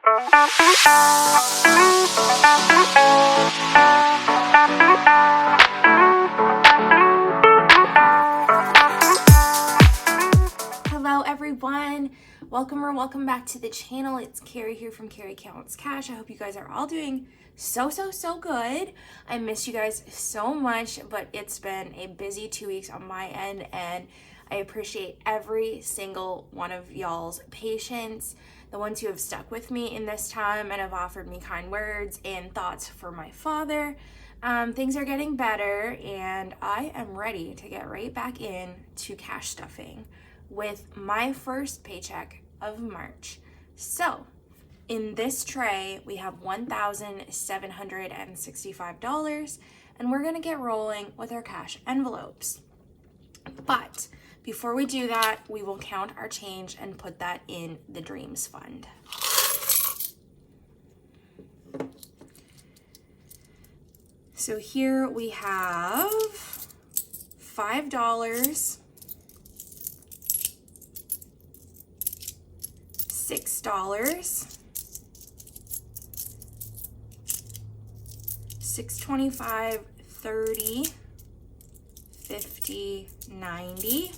Hello everyone, welcome back to the channel. It's Carrie here from Carrie Counts Cash. I hope you guys are all doing so good. I miss you guys so much, but it's been a busy 2 weeks on my end, and I appreciate every single one of y'all's patience, the ones who have stuck with me in this time and have offered me kind words and thoughts for my father. Things are getting better, and I am ready to get right back in to cash stuffing with my first paycheck of March. So in this tray, we have $1,765, and we're gonna get rolling with our cash envelopes. But before we do that, we will count our change and put that in the Dreams Fund. So here we have $5, $6, $6.25, $30, $50, $90,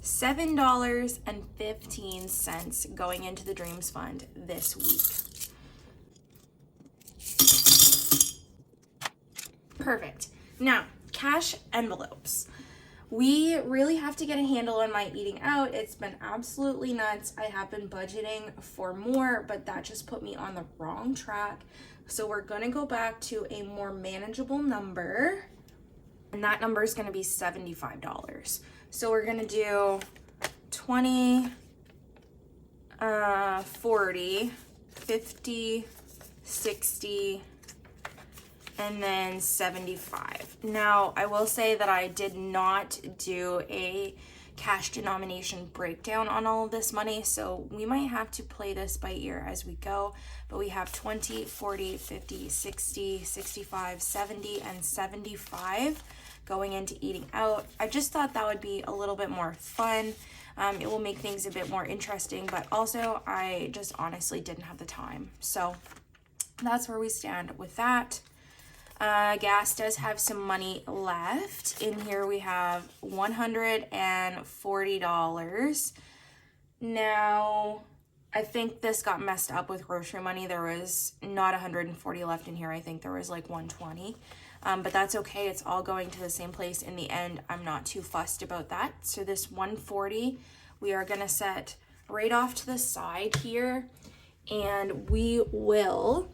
$7.15 going into the Dreams Fund this week. Perfect. Now, cash envelopes. We really have to get a handle on my eating out. It's been absolutely nuts. I have been budgeting for more, but that just put me on the wrong track. So we're gonna go back to a more manageable number, and that number is gonna be $75. So we're gonna do 20, 40, 50, 60, and then 75. Now, I will say that I did not do a cash denomination breakdown on all of this money, so we might have to play this by ear as we go, but we have 20, 40, 50, 60, 65, 70, and 75 going into eating out. I just thought that would be a little bit more fun. It will make things a bit more interesting, but also I just honestly didn't have the time. So that's where we stand with that. Gas does have some money left. In here we have $140. Now, I think this got messed up with grocery money. There was not 140 left in here. I think there was like 120. But that's okay. It's all going to the same place in the end. I'm not too fussed about that. So this 140, we are going to set right off to the side here, and we will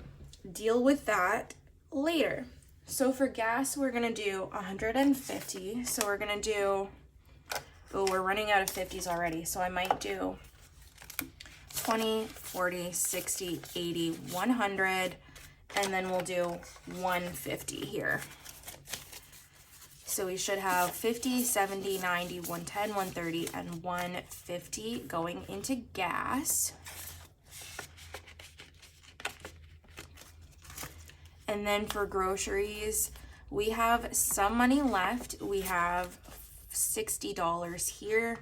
deal with that later. So for gas, we're gonna do 150. So we're gonna do, oh, we're running out of 50s already. So I might do 20, 40, 60, 80, 100, and then we'll do 150 here. So we should have 50, 70, 90, 110, 130, and 150 going into gas. And then for groceries, we have some money left. We have $60 here.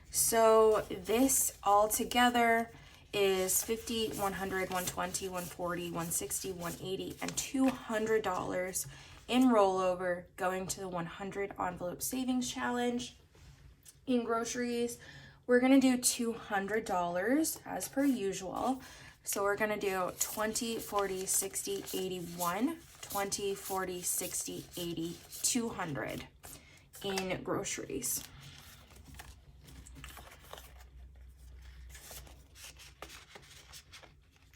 So this all together is 50, 100, 120, 140, 160, 180, and $200 in rollover going to the 100 envelope savings challenge. In groceries, we're gonna do $200 as per usual. So we're gonna do 20, 40, 60, 81, 20, 40, 60, 80, 200 in groceries.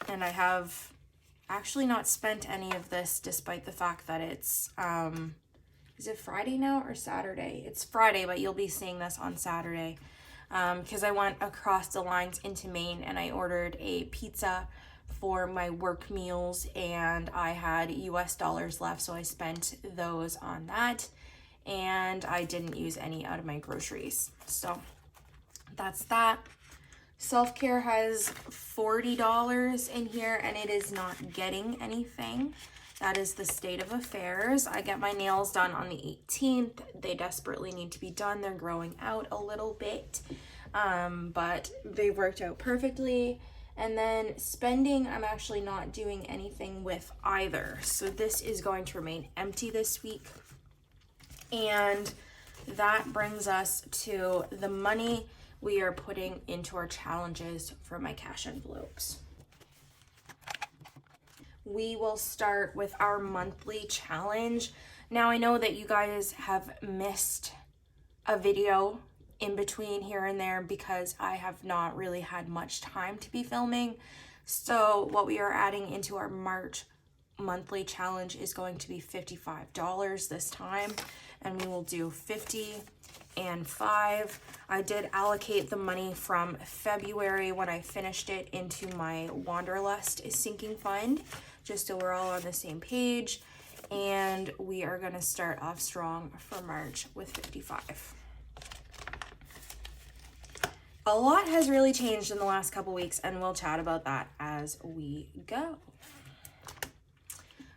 And I have actually not spent any of this despite the fact that it's, is it Friday now or Saturday? It's Friday, but you'll be seeing this on Saturday. Because I went across the lines into Maine and I ordered a pizza for my work meals, and I had US dollars left, so I spent those on that, and I didn't use any out of my groceries. So that's that. Self-care has $40 in here, and it is not getting anything. That is the state of affairs. I get my nails done on the 18th. They desperately need to be done. They're growing out a little bit, but they worked out perfectly. And then spending, I'm actually not doing anything with either. So this is going to remain empty this week. And that brings us to the money we are putting into our challenges for my cash envelopes. We will start with our monthly challenge. Now I know that you guys have missed a video in between here and there because I have not really had much time to be filming. So what we are adding into our March monthly challenge is going to be $55 this time, and we will do 50 and 5. I did allocate the money from February when I finished it into my Wanderlust sinking fund, just so we're all on the same page. And we are going to start off strong for March with 55. A lot has really changed in the last couple weeks, and we'll chat about that as we go.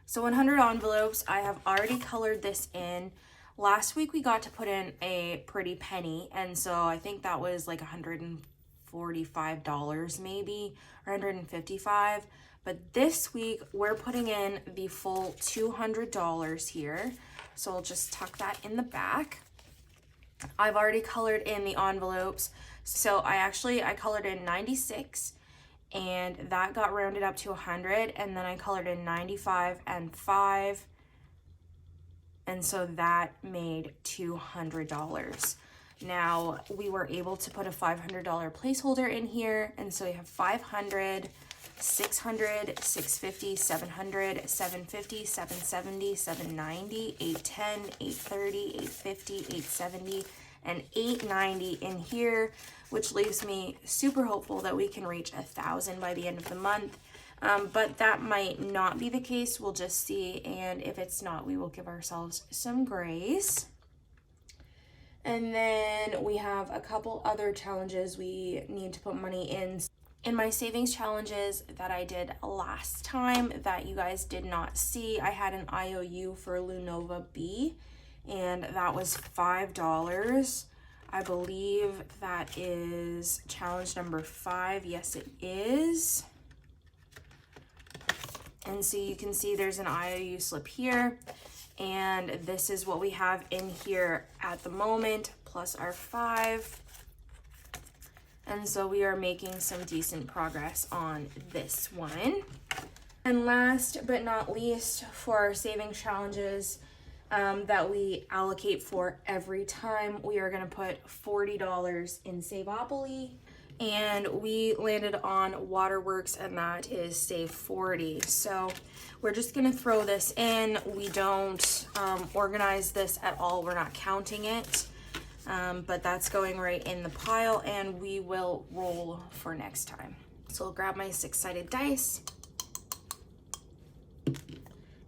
So 100 envelopes, I have already colored this in. Last week we got to put in a pretty penny, and so I think that was like $145 maybe, or $155. But this week we're putting in the full $200 here. So I'll just tuck that in the back. I've already colored in the envelopes. So I colored in 96, and that got rounded up to 100, and then I colored in 95 and 5. And so that made $200. Now we were able to put a $500 placeholder in here, and so we have 500, 600, 650, 700, 750, 770, 790, 810, 830, 850, 870, and 890 in here, which leaves me super hopeful that we can reach 1,000 by the end of the month. But that might not be the case. We'll just see. And if it's not, we will give ourselves some grace. And then we have a couple other challenges we need to put money in. In my savings challenges that I did last time that you guys did not see, I had an IOU for Lunova B, and that was $5. I believe that is challenge number 5. Yes, it is. And so you can see there's an IOU slip here, and this is what we have in here at the moment, plus our 5. And so we are making some decent progress on this one. And last but not least, for our savings challenges that we allocate for every time, we are gonna put $40 in Saveopoly. And we landed on Waterworks, and that is Save 40. So we're just gonna throw this in. We don't organize this at all. We're not counting it. But that's going right in the pile, and we will roll for next time. So I'll grab my 6-sided dice,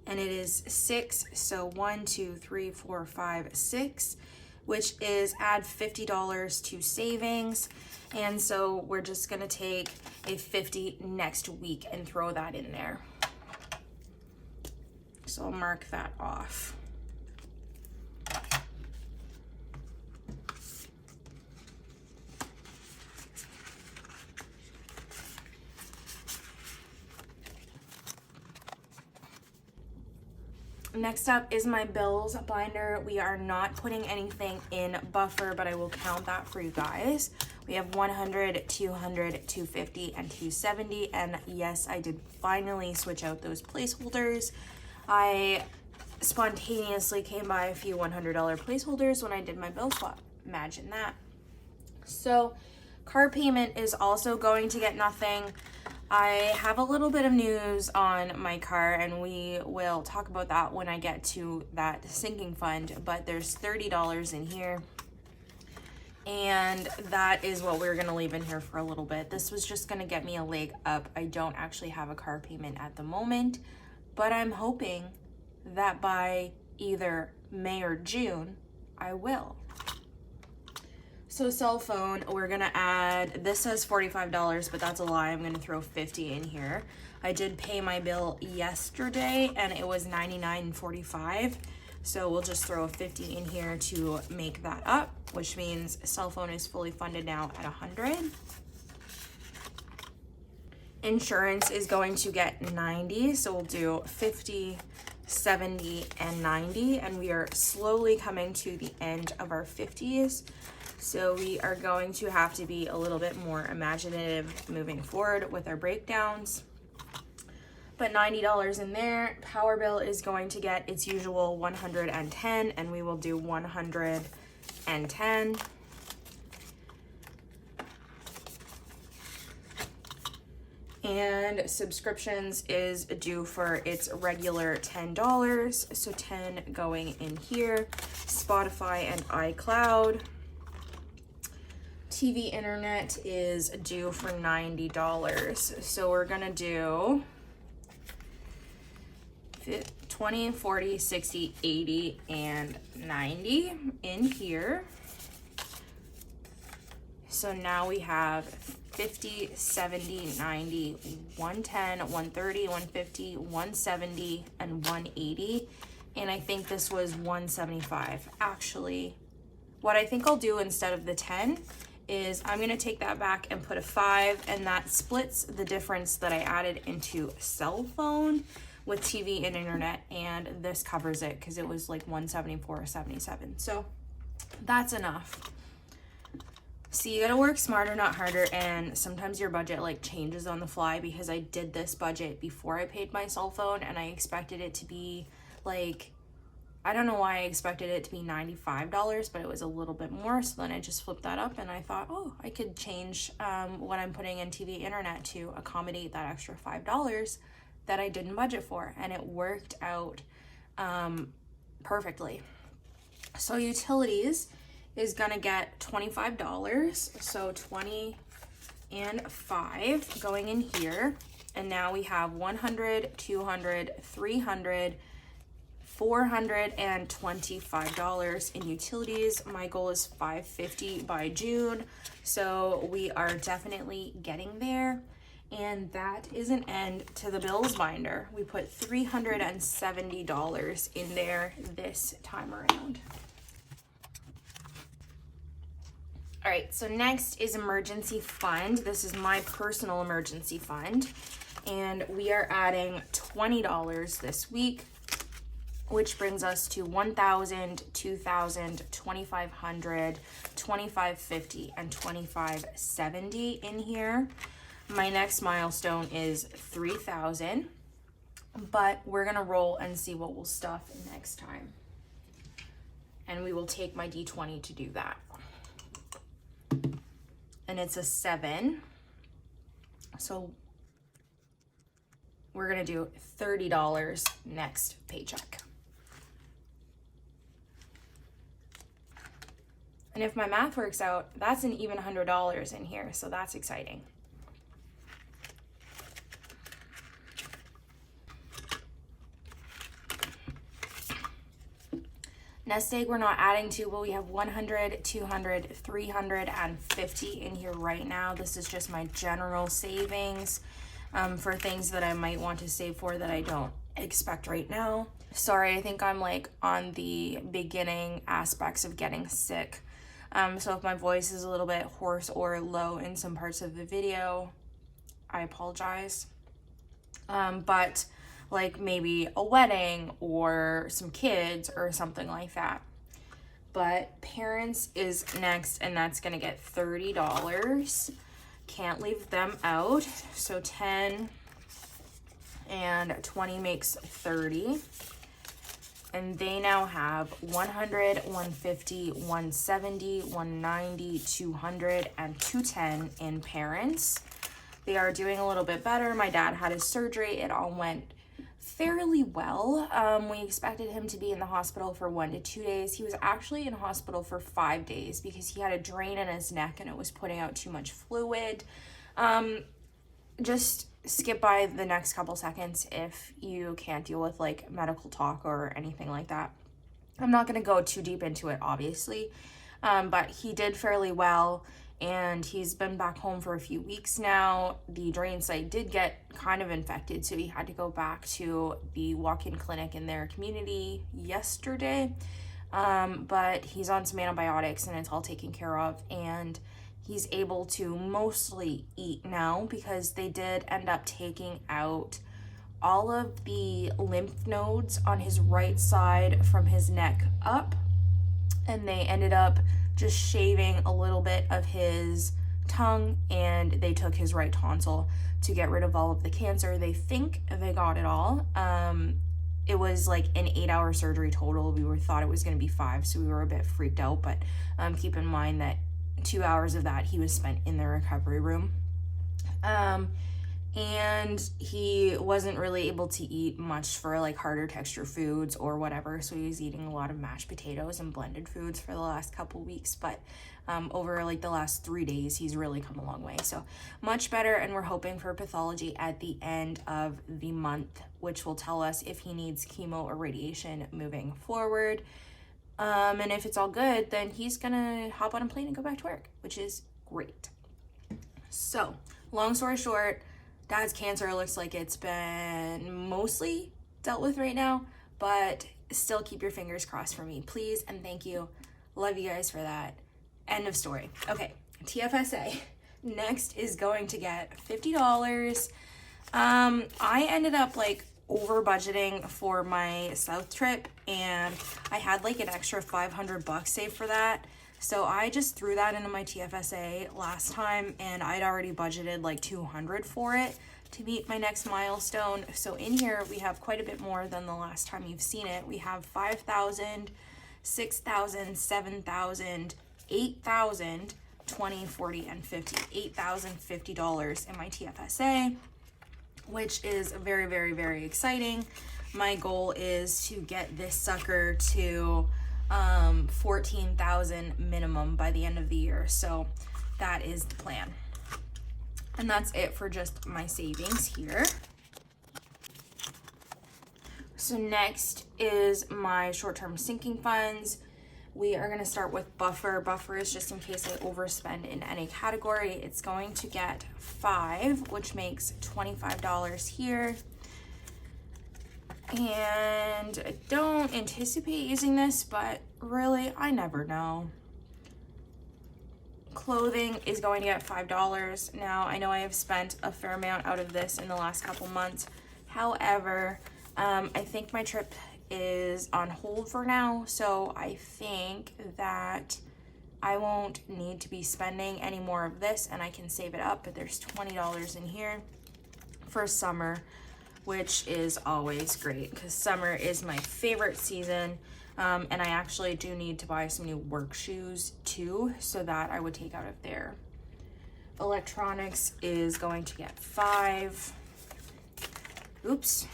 and it is 6. So 1, 2, 3, 4, 5, 6, which is add $50 to savings. And so we're just gonna take a 50 next week and throw that in there. So I'll mark that off. Next up is my bills binder. We are not putting anything in buffer, but I will count that for you guys. We have 100, 200, 250, and 270. And yes, I did finally switch out those placeholders. I spontaneously came by a few $100 placeholders when I did my bill swap. Imagine that. So car payment is also going to get nothing. I have a little bit of news on my car, and we will talk about that when I get to that sinking fund, but there's $30 in here, and that is what we're gonna leave in here for a little bit. This was just gonna get me a leg up. I don't actually have a car payment at the moment, but I'm hoping that by either May or June, I will. So cell phone, we're gonna add, this says $45, but that's a lie. I'm gonna throw 50 in here. I did pay my bill yesterday, and it was $99.45. So we'll just throw a 50 in here to make that up, which means cell phone is fully funded now at 100. Insurance is going to get 90, so we'll do 50, 70, and 90, and we are slowly coming to the end of our 50s. So we are going to have to be a little bit more imaginative moving forward with our breakdowns. But $90 in there. Power bill is going to get its usual 110, and we will do 110. And subscriptions is due for its regular $10, so 10 going in here. Spotify and iCloud. TV internet is due for $90, so we're gonna do 20, 40, 60, 80, and 90 in here. So now we have 50, 70, 90, 110, 130, 150, 170, and 180. And I think this was 175. Actually, what I think I'll do instead of the 10 is I'm gonna take that back and put a 5, and that splits the difference that I added into cell phone with TV and internet, and this covers it because it was like 174 or 77. So that's enough. See, you gotta work smarter, not harder, and sometimes your budget like changes on the fly, because I did this budget before I paid my cell phone, and I expected it to be like, I don't know why I expected it to be $95, but it was a little bit more. So then I just flipped that up, and I thought, oh, I could change what I'm putting in TV internet to accommodate that extra $5 that I didn't budget for, and it worked out perfectly. So utilities is gonna get $25, so 20 and 5 going in here, and now we have 100, 200, 300, $425 in utilities. My goal is $550 by June, so we are definitely getting there. And that is an end to the bills binder. We put $370 in there this time around. All right, so next is emergency fund. This is my personal emergency fund, and we are adding $20 this week, which brings us to $1,000, $2,000, $2,500, $2,550, and $2,570 in here. My next milestone is 3,000, but we're gonna roll and see what we'll stuff next time. And we will take my D20 to do that. And it's a 7. So we're gonna do $30 next paycheck. And if my math works out, that's an even $100 in here, so that's exciting. Nest egg we're not adding to, but we have 100, 200, 350 in here right now. This is just my general savings for things that I might want to save for that I don't expect right now. Sorry, I think I'm like on the beginning aspects of getting sick. So if my voice is a little bit hoarse or low in some parts of the video, I apologize. But like maybe a wedding or some kids or something like that. But parents is next, and that's gonna get $30. Can't leave them out. So 10 and 20 makes 30. And they now have 100, 150, 170, 190, 200, and 210 in parents. They are doing a little bit better. My dad had his surgery. It all went fairly well. We expected him to be in the hospital for 1 to 2 days. He was actually in hospital for 5 days because he had a drain in his neck and it was putting out too much fluid. Just skip by the next couple seconds if you can't deal with like medical talk or anything like that. I'm not going to go too deep into it, obviously, but he did fairly well. And he's been back home for a few weeks now. The drain site did get kind of infected, so he had to go back to the walk-in clinic in their community yesterday. But he's on some antibiotics and it's all taken care of, and he's able to mostly eat now, because they did end up taking out all of the lymph nodes on his right side from his neck up, and they ended up just shaving a little bit of his tongue, and they took his right tonsil to get rid of all of the cancer. They think they got it all. It was like an 8-hour surgery total. We thought it was going to be 5, so we were a bit freaked out, but keep in mind that 2 hours of that he was spent in the recovery room. And he wasn't really able to eat much for like harder texture foods or whatever, so he was eating a lot of mashed potatoes and blended foods for the last couple weeks, but over like the last 3 days he's really come a long way, so much better. And we're hoping for pathology at the end of the month, which will tell us if he needs chemo or radiation moving forward. And if it's all good, then he's gonna hop on a plane and go back to work, which is great. So long story short, Dad's cancer looks like it's been mostly dealt with right now, but still keep your fingers crossed for me, please, and thank you. Love you guys for that. End of story. Okay, TFSA. Next is going to get $50. I ended up like over budgeting for my South trip, and I had like an extra $500 saved for that. So I just threw that into my TFSA last time, and I'd already budgeted like $200 for it to meet my next milestone. So in here we have quite a bit more than the last time you've seen it. We have $5,000, $6,000, $7,000, $8,000, $20, $40, and $50. $8,050 in my TFSA, which is very, very, very exciting. My goal is to get this sucker to 14,000 minimum by the end of the year, so that is the plan. And that's it for just my savings here. So next is my short-term sinking funds. We are going to start with buffer. Buffer is just in case I overspend in any category. It's going to get 5, which makes $25 here. And I don't anticipate using this, but really, I never know. Clothing is going to get $5. Now, I know I have spent a fair amount out of this in the last couple months. However, I think my trip is on hold for now, so I think that I won't need to be spending any more of this, and I can save it up. But there's $20 in here for summer, which is always great because summer is my favorite season. And I actually do need to buy some new work shoes too, so that I would take out of there. Electronics is going to get 5. Oops.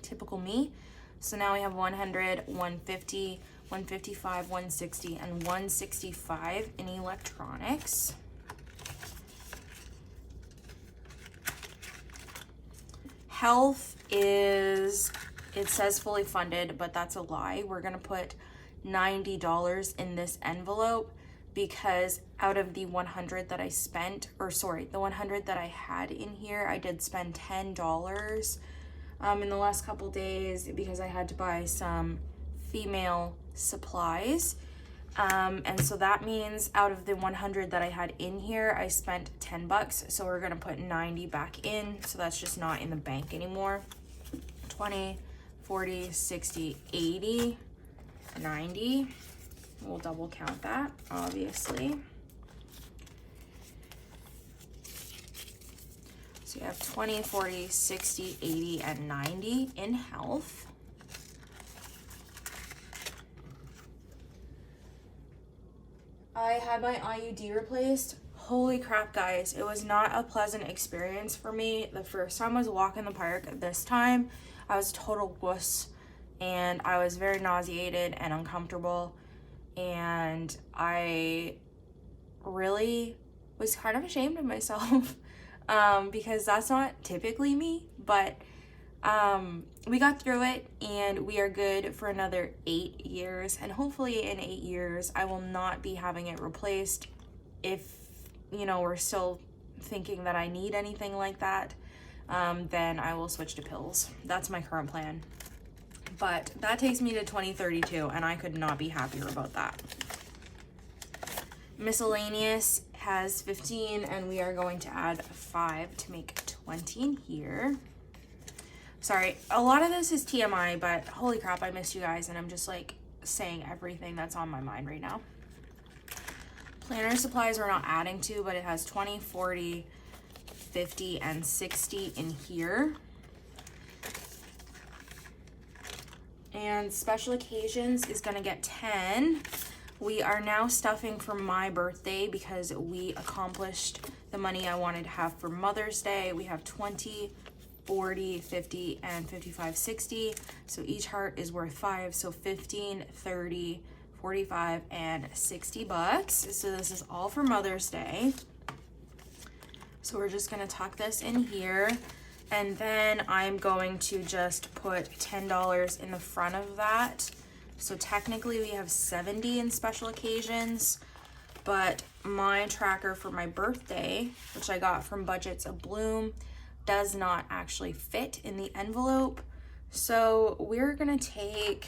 Typical me. So now we have 100, 150, 155, 160, and 165 in electronics. Health is, it says fully funded, but that's a lie. We're gonna put $90 in this envelope because out of the 100 that I spent, or sorry, the 100 that I had in here, I did spend $10 in the last couple days because I had to buy some female supplies. And so that means out of the 100 that I had in here, I spent $10. So we're gonna put 90 back in. So that's just not in the bank anymore. 20, 40, 60, 80, 90. We'll double count that, obviously. So you have 20, 40, 60, 80, and 90 in health. I had my IUD replaced. Holy crap, guys. It was not a pleasant experience for me. The first time was a walk in the park. This time, I was a total wuss, and I was very nauseated and uncomfortable, and I really was kind of ashamed of myself because that's not typically me, but we got through it, and we are good for another 8 years, and hopefully in 8 years I will not be having it replaced. If, you know, we're still thinking that I need anything like that, then I will switch to pills. That's my current plan. But that takes me to 2032, and I could not be happier about that. Miscellaneous has 15, and we are going to add 5 to make 20 in here. Sorry, a lot of this is TMI, but holy crap, I missed you guys, and I'm just like saying everything that's on my mind right now. Planner supplies we're not adding to, but it has 20, 40, 50, and 60 in here. And special occasions is gonna get 10. We are now stuffing for my birthday because we accomplished the money I wanted to have for Mother's Day. We have 20, 40, 50, and 55, 60. So each heart is worth 5. So 15, 30, 45, and 60 bucks. So this is all for Mother's Day. So we're just gonna tuck this in here. And then I'm going to just put $10 in the front of that. So technically we have 70 in special occasions, but my tracker for my birthday, which I got from Budgets of Bloom, does not actually fit in the envelope. So we're gonna take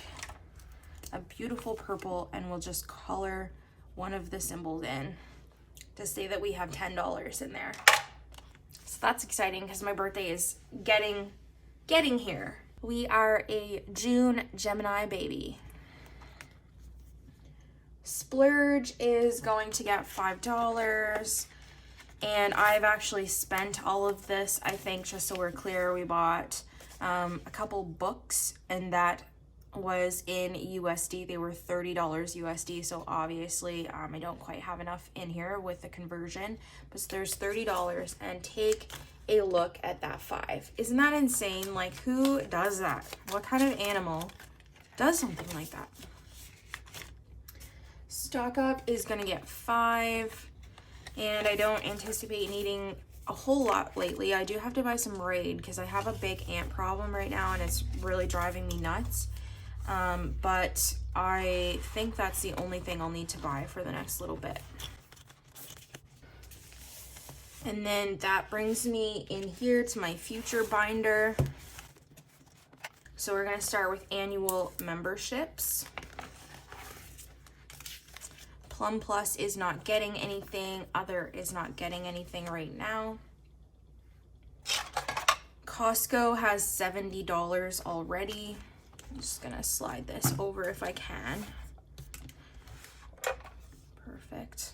a beautiful purple and we'll just color one of the symbols in to say that we have $10 in there. So that's exciting because my birthday is getting here. We are a June Gemini baby. Splurge is going to get $5. And I've actually spent all of this, I think, just so we're clear. We bought a couple books, and that was in USD. They were $30 USD, so obviously I don't quite have enough in here with the conversion. But there's $30, and take a look at that 5. Isn't that insane? Like, who does that? What kind of animal does something like that? Stock Up is gonna get 5. And I don't anticipate needing a whole lot lately. I do have to buy some Raid because I have a big ant problem right now and it's really driving me nuts. But I think that's the only thing I'll need to buy for the next little bit. And then that brings me in here to my future binder. So we're gonna start with annual memberships. Plum Plus is not getting anything. Other is not getting anything right now. Costco has $70 already. I'm just gonna slide this over if I can. Perfect.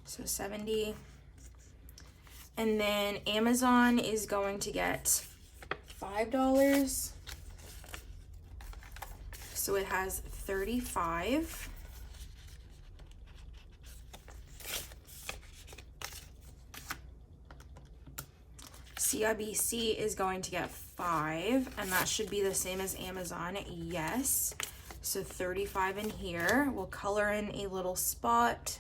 So 70. And then Amazon is going to get $5. So it has 35. CIBC is going to get 5, and that should be the same as Amazon. Yes. So 35 in here. We'll color in a little spot.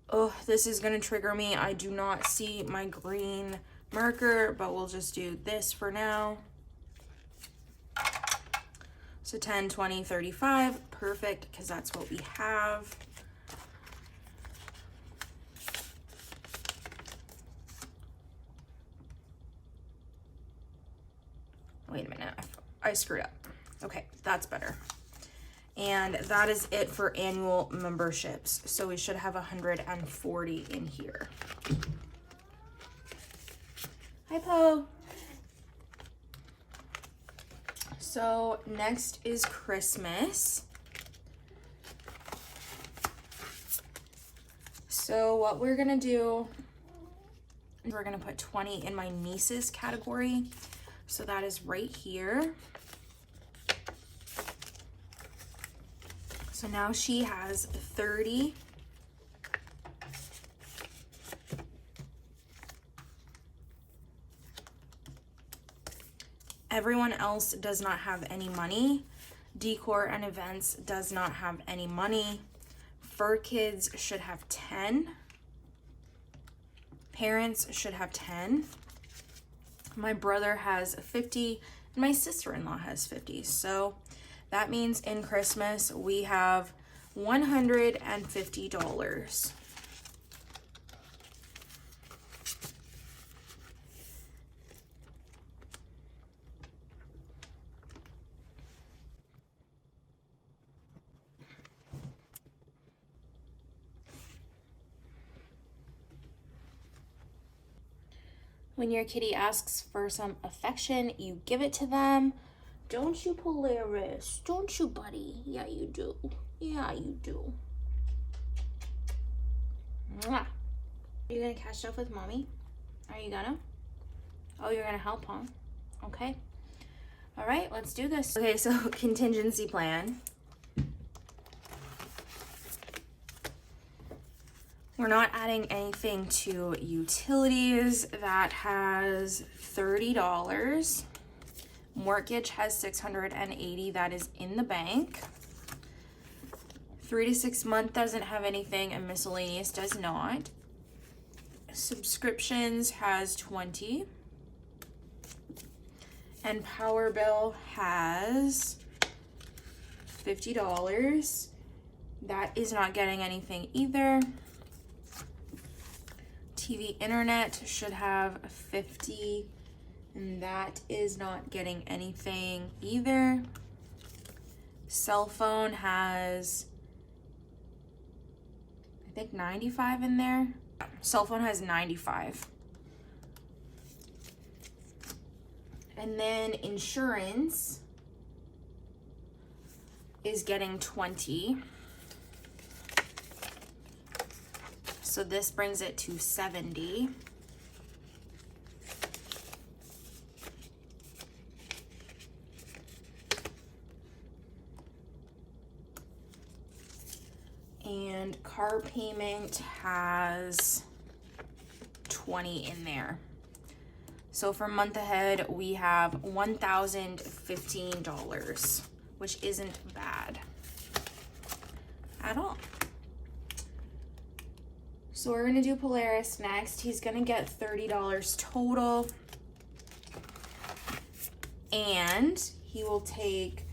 Oh, this is gonna trigger me. I do not see my green marker, but we'll just do this for now. So 10, 20, 35, perfect, because that's what we have. Wait a minute, I screwed up. Okay, that's better. And that is it for annual memberships. So we should have 140 in here. Hi, Poe. So next is Christmas. So what we're gonna do, we're gonna put 20 in my nieces category. So that is right here. So now she has 30. Everyone else does not have any money. Decor and events does not have any money. Fur Kids should have 10. Parents should have 10. My brother has 50, and my sister-in-law has 50. So that means in Christmas we have $150. When your kitty asks for some affection, you give it to them. Don't you, Polaris? Don't you, buddy? Yeah, you do. Yeah, you do. Mwah. Are you gonna catch up with mommy? Are you gonna? Oh, you're gonna help, huh? Okay. All right, let's do this. Okay, so contingency plan. We're not adding anything to utilities. That has $30. Mortgage has $680. That is in the bank. 3 to 6 month doesn't have anything, and miscellaneous does not. Subscriptions has 20. And power bill has $50. That is not getting anything either. TV internet should have 50, and that is not getting anything either. Cell phone has, I think, 95 in there. Cell phone has 95. And then insurance is getting 20. So this brings it to 70. And car payment has 20 in there. So for month ahead, we have $1,015, which isn't bad at all. So we're gonna do Polaris next. He's gonna get $30 total, and he will take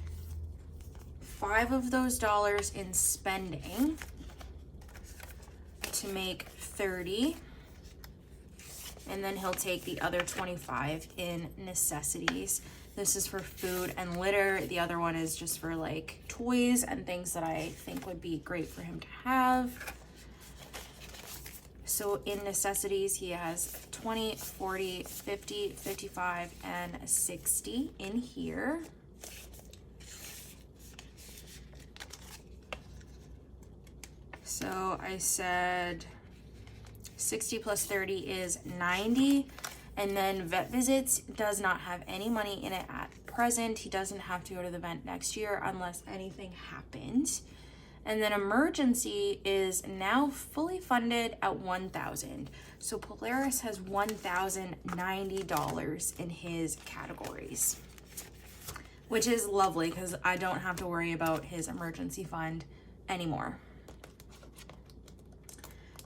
5 of those dollars in spending to make 30. And then he'll take the other 25 in necessities. This is for food and litter. The other one is just for like toys and things that I think would be great for him to have. So in necessities, he has 20, 40, 50, 55, and 60 in here. So I said 60 plus 30 is 90. And then vet visits does not have any money in it at present. He doesn't have to go to the vet next year unless anything happens. And then emergency is now fully funded at $1,000. So Polaris has $1,090 in his categories, which is lovely because I don't have to worry about his emergency fund anymore.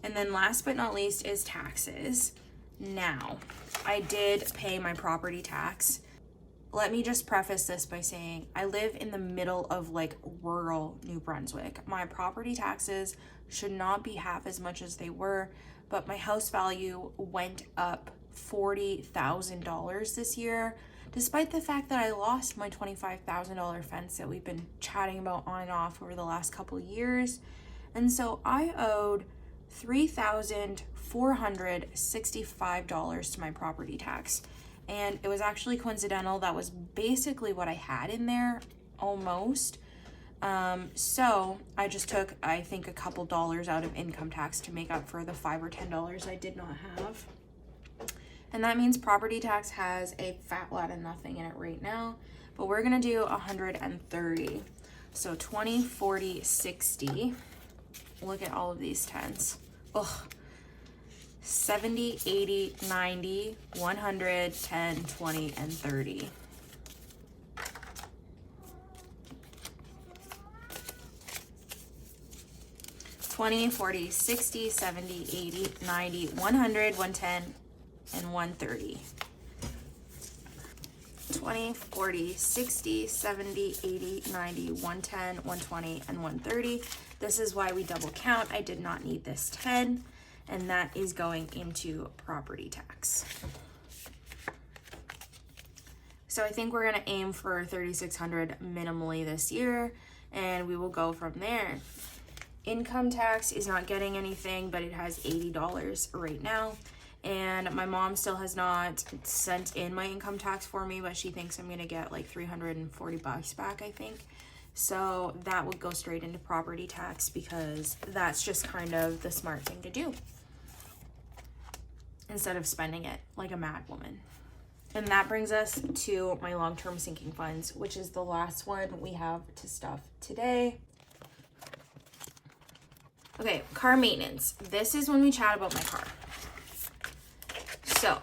And then last but not least is taxes. Now, I did pay my property tax. Let me just preface this by saying I live in the middle of like rural New Brunswick. My property taxes should not be half as much as they were, but my house value went up $40,000 this year, despite the fact that I lost my $25,000 fence that we've been chatting about on and off over the last couple of years. And so I owed $3,465 to my property tax. And it was actually coincidental. That was basically what I had in there, almost. So I just took, I think, a couple dollars out of income tax to make up for the $5 or $10 I did not have. And that means property tax has a fat lot of nothing in it right now. But we're gonna do 130. So 20, 40, 60. Look at all of these tens. Ugh. 70, 80, 90, 100, 10, 20, and 30. $20, $40, $60, $70, $80, $90, $100, $110, and $130. $20, $40, $60, $70, $80, $90, $110, $120, and $130. This is why we double count. I did not need this 10. And that is going into property tax. So I think we're gonna aim for $3,600 minimally this year, and we will go from there. Income tax is not getting anything, but it has $80 right now. and my mom still has not sent in my income tax for me, but she thinks I'm gonna get like $340 back, I think. So that would go straight into property tax because that's just kind of the smart thing to do instead of spending it like a mad woman. And that brings us to my long-term sinking funds, which is the last one we have to stuff today. Okay, car maintenance. This is when we chat about my car. So,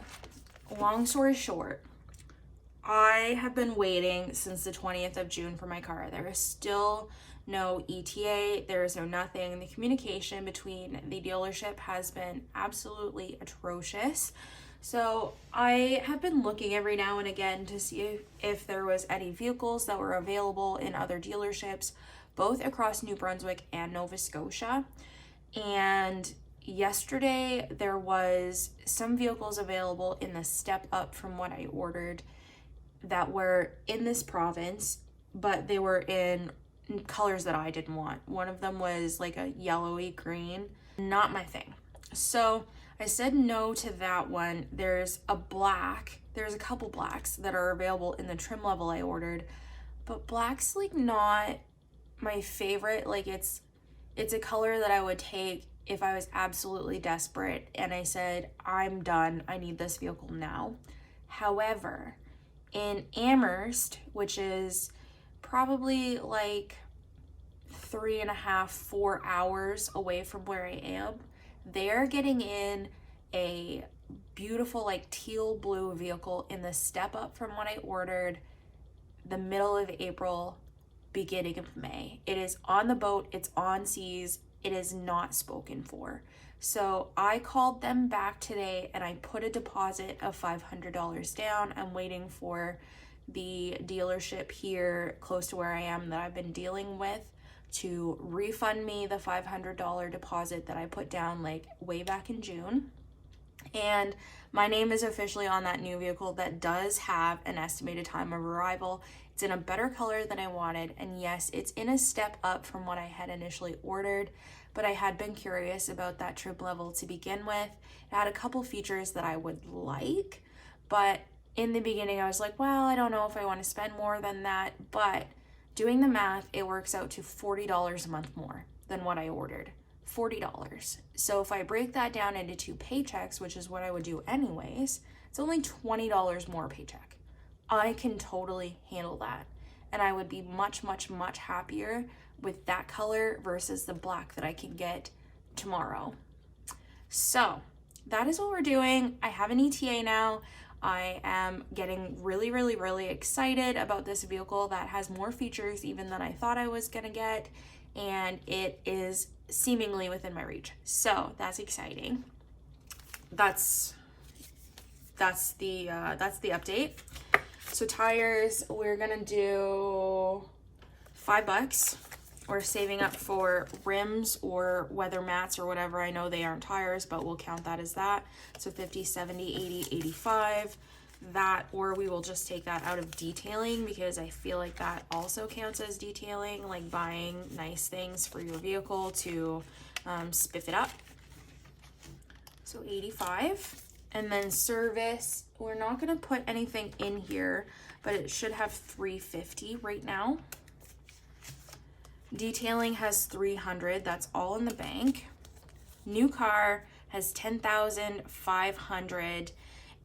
long story short, I have been waiting since the 20th of June for my car. There is still no ETA. There is no nothing. The communication between the dealership has been absolutely atrocious. So I have been looking every now and again to see if there was any vehicles that were available in other dealerships, both across New Brunswick and Nova Scotia. And yesterday there was some vehicles available in the step up from what I ordered that were in this province, but they were in colors that I didn't want. One of them was like a yellowy green, not my thing. So I said no to that one. There's a couple blacks that are available in the trim level I ordered, but black's like not my favorite. Like it's a color that I would take if I was absolutely desperate and I said, I'm done, I need this vehicle now. However, in Amherst, which is probably like 3.5, 4 hours away from where I am, they're getting in a beautiful like teal blue vehicle in the step up from what I ordered the middle of April, beginning of May. It is on the boat, it's on seas, it is not spoken for. So I called them back today and I put a deposit of $500 down. I'm waiting for the dealership here close to where I am that I've been dealing with to refund me the $500 deposit that I put down like way back in June. And my name is officially on that new vehicle that does have an estimated time of arrival. It's in a better color than I wanted, and yes, it's in a step up from what I had initially ordered, but I had been curious about that trim level to begin with. It had a couple features that I would like, but in the beginning I was like, well, I don't know if I want to spend more than that, but doing the math, it works out to $40 a month more than what I ordered. $40. So if I break that down into 2 paychecks, which is what I would do anyways, it's only $20 more a paycheck. I can totally handle that. And I would be much, much, much happier with that color versus the black that I can get tomorrow. So that is what we're doing. I have an ETA now. I am getting really, really, really excited about this vehicle that has more features even than I thought I was gonna get. And it is seemingly within my reach. So that's exciting. That's the update. So tires, we're gonna do $5. We're saving up for rims or weather mats or whatever. I know they aren't tires, but we'll count that as that. So 50, 70, 80, 85. That, or we will just take that out of detailing because I feel like that also counts as detailing, like buying nice things for your vehicle to spiff it up. So 85. And then service, we're not gonna put anything in here, but it should have 350 right now. Detailing has 300, that's all in the bank. New car has 10,500,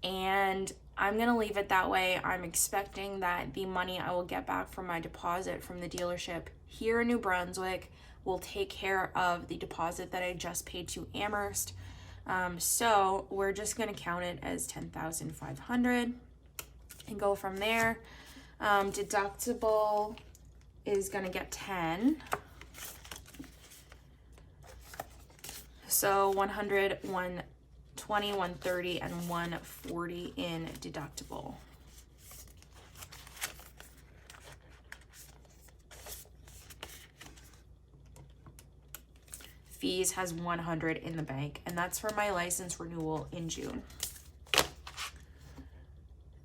and I'm gonna leave it that way. I'm expecting that the money I will get back from my deposit from the dealership here in New Brunswick will take care of the deposit that I just paid to Amherst. So we're just gonna count it as 10,500 and go from there. Deductible is gonna get 10. So 100, 120, 130, and 140 in deductible. Fees has 100 in the bank, and that's for my license renewal in June.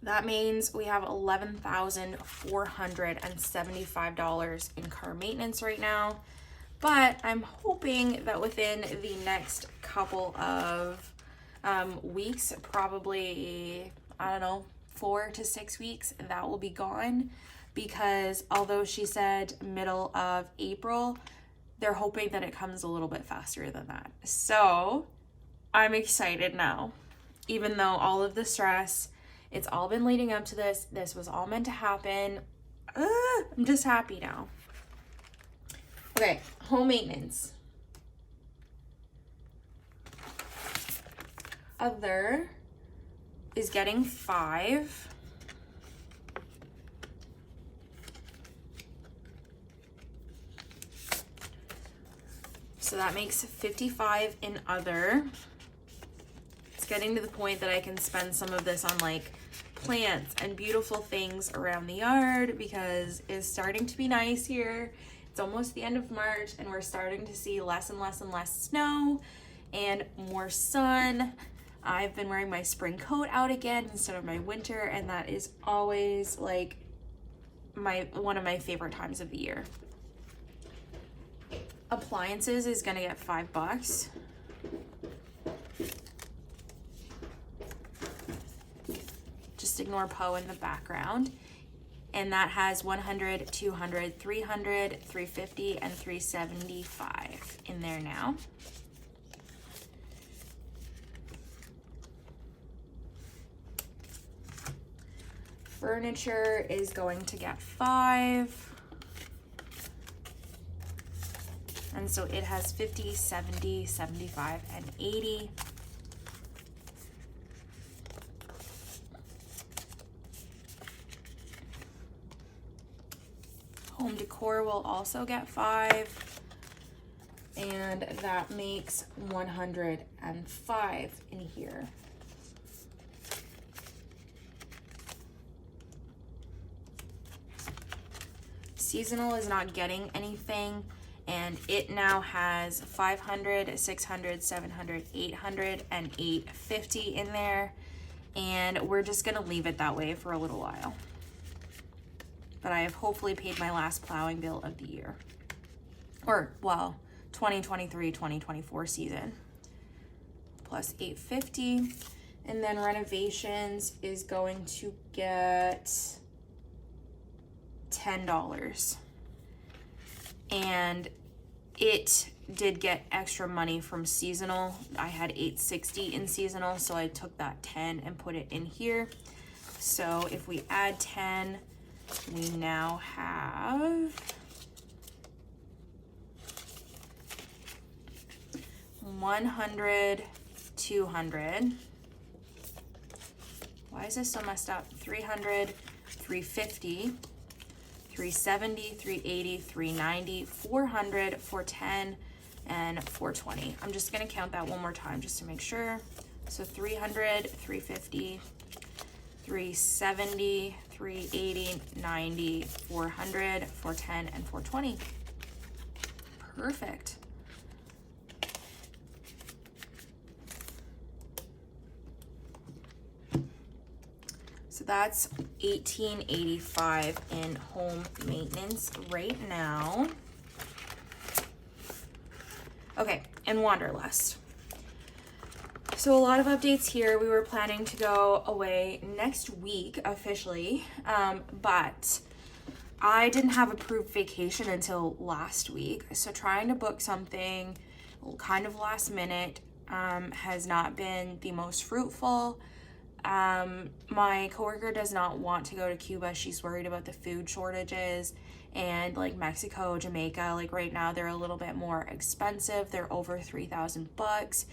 That means we have $11,475 in car maintenance right now, but I'm hoping that within the next couple of Weeks, probably, I don't know, 4 to 6 weeks, that will be gone, because although she said middle of April, they're hoping that it comes a little bit faster than that. So I'm excited now, even though all of the stress, it's all been leading up to this. This was all meant to happen. I'm just happy now. Okay, home maintenance. Other is getting 5. So that makes 55 in other. It's getting to the point that I can spend some of this on like plants and beautiful things around the yard, because it's starting to be nice here. It's almost the end of March and we're starting to see less and less and less snow and more sun. I've been wearing my spring coat out again instead of my winter, and that is always like one of my favorite times of the year. Appliances is gonna get $5. Just ignore Poe in the background. And that has 100, 200, 300, 350, and 375 in there now. Furniture is going to get 5. And so it has 50, 70, 75, and 80. Home decor will also get 5. And that makes 105 in here. Seasonal is not getting anything, and it now has 500, 600, 700, 800, and 850 in there, and we're just gonna leave it that way for a little while. But I have hopefully paid my last plowing bill of the year, or well, 2023-2024 season, plus 850. And then renovations is going to get $10, and it did get extra money from seasonal. I had 860 in seasonal, so I took that 10 and put it in here. So if we add 10, we now have 100, 200. Why is this so messed up? 300, 350, 370, 380, 390, 400, 410, and 420. I'm just gonna count that one more time just to make sure. So 300, 350, 370, 380, 90, 400, 410, and 420. Perfect. So that's $18.85 in home maintenance right now. Okay, and wanderlust. So a lot of updates here. We were planning to go away next week officially, but I didn't have approved vacation until last week. So trying to book something kind of last minute has not been the most fruitful. My coworker does not want to go to Cuba. She's worried about the food shortages, and like Mexico, Jamaica, like right now they're a little bit more expensive. They're over $3,000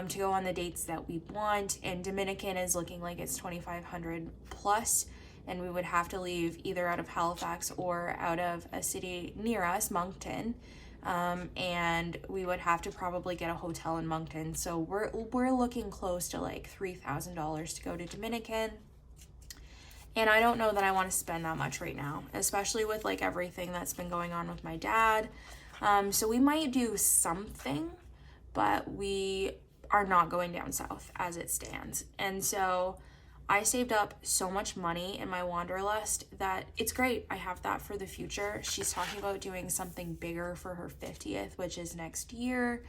to go on the dates that we want, and Dominican is looking like it's $2,500 plus, and we would have to leave either out of Halifax or out of a city near us, Moncton. And we would have to probably get a hotel in Moncton. So we're looking close to like $3,000 to go to Dominican. And I don't know that I want to spend that much right now, especially with like everything that's been going on with my dad. So we might do something, but we are not going down south as it stands. And so I saved up so much money in my wanderlust that it's great. I have that for the future. She's talking about doing something bigger for her 50th, which is next year.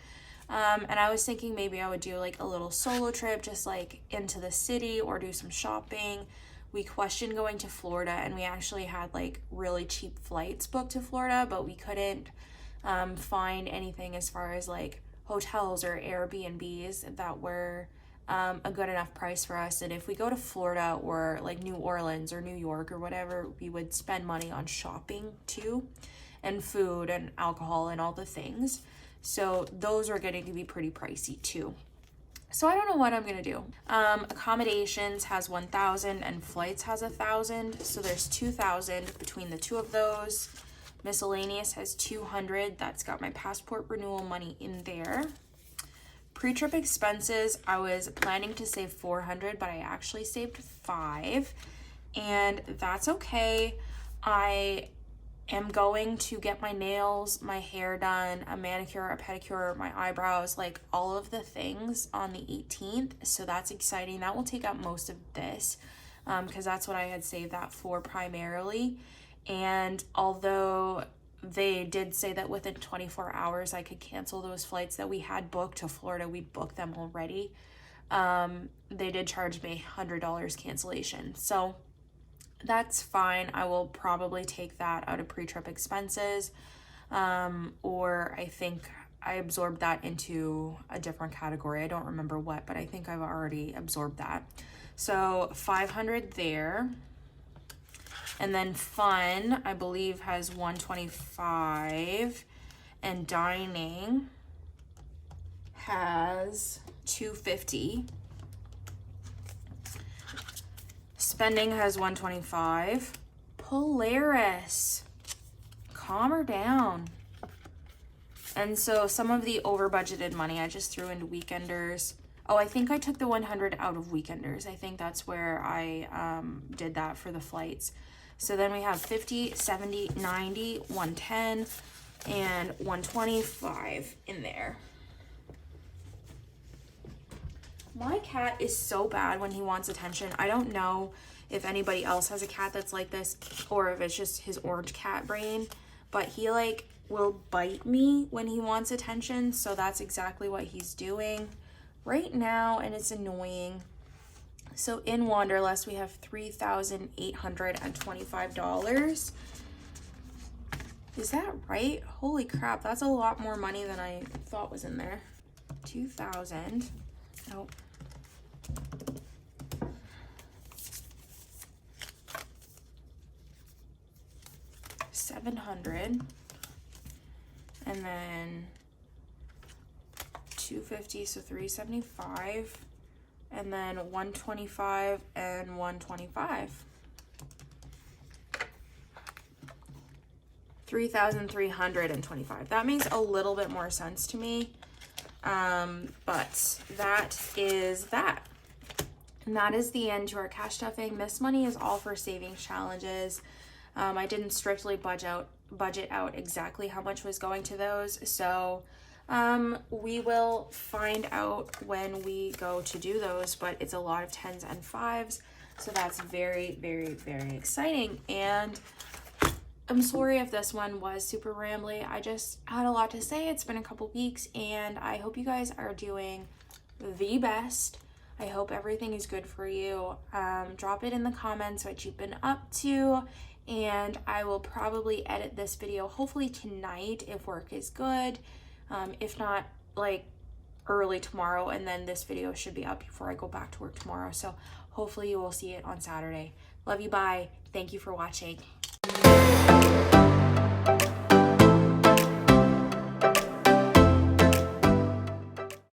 And I was thinking maybe I would do like a little solo trip, just like into the city or do some shopping. We questioned going to Florida, and we actually had like really cheap flights booked to Florida, but we couldn't find anything as far as like hotels or Airbnbs that were a good enough price for us. And if we go to Florida or like New Orleans or New York or whatever, we would spend money on shopping too, and food and alcohol and all the things. So those are getting to be pretty pricey too. So I don't know what I'm gonna do. Accommodations has 1,000 and flights has 1,000. So there's 2,000 between the two of those. Miscellaneous has 200. That's got my passport renewal money in there. Pre-trip expenses, I was planning to save 400, but I actually saved 5, and that's okay. I am going to get my nails, my hair done, a manicure, a pedicure, my eyebrows, like all of the things on the 18th. So that's exciting. That will take up most of this because that's what I had saved that for primarily. And although they did say that within 24 hours I could cancel those flights that we had booked to Florida, we booked them already. They did charge me $100 cancellation. So that's fine. I will probably take that out of pre-trip expenses. Or I think I absorbed that into a different category. I don't remember what, but I think I've already absorbed that. So 500 there. And then fun, I believe, has 125, and dining has 250. Spending has 125. Polaris, calm her down. And so some of the over budgeted money I just threw into weekenders. Oh, I think I took the 100 out of weekenders. I think that's where I did that for the flights. So then we have 50, 70, 90, 110, and 125 in there. My cat is so bad when he wants attention. I don't know if anybody else has a cat that's like this or if it's just his orange cat brain, but he like will bite me when he wants attention. So that's exactly what he's doing right now, and it's annoying. So in Wanderlust, we have $3,825. Is that right? Holy crap, that's a lot more money than I thought was in there. 2,000. Nope. $700. And then 250, so 375. And then 125 and 125. 3,325. That makes a little bit more sense to me. But that is that. And that is the end to our cash stuffing. This money is all for savings challenges. I didn't strictly budget out exactly how much was going to those. So we will find out when we go to do those, but it's a lot of 10s and 5s. So that's very, very, very exciting. And I'm sorry if this one was super rambly. I just had a lot to say. It's been a couple weeks, and I hope you guys are doing the best. I hope everything is good for you. Drop it in the comments what you've been up to, and I will probably edit this video hopefully tonight if work is good. If not, like early tomorrow, and then this video should be up before I go back to work tomorrow. So hopefully you will see it on Saturday. Love you, bye. Thank you for watching.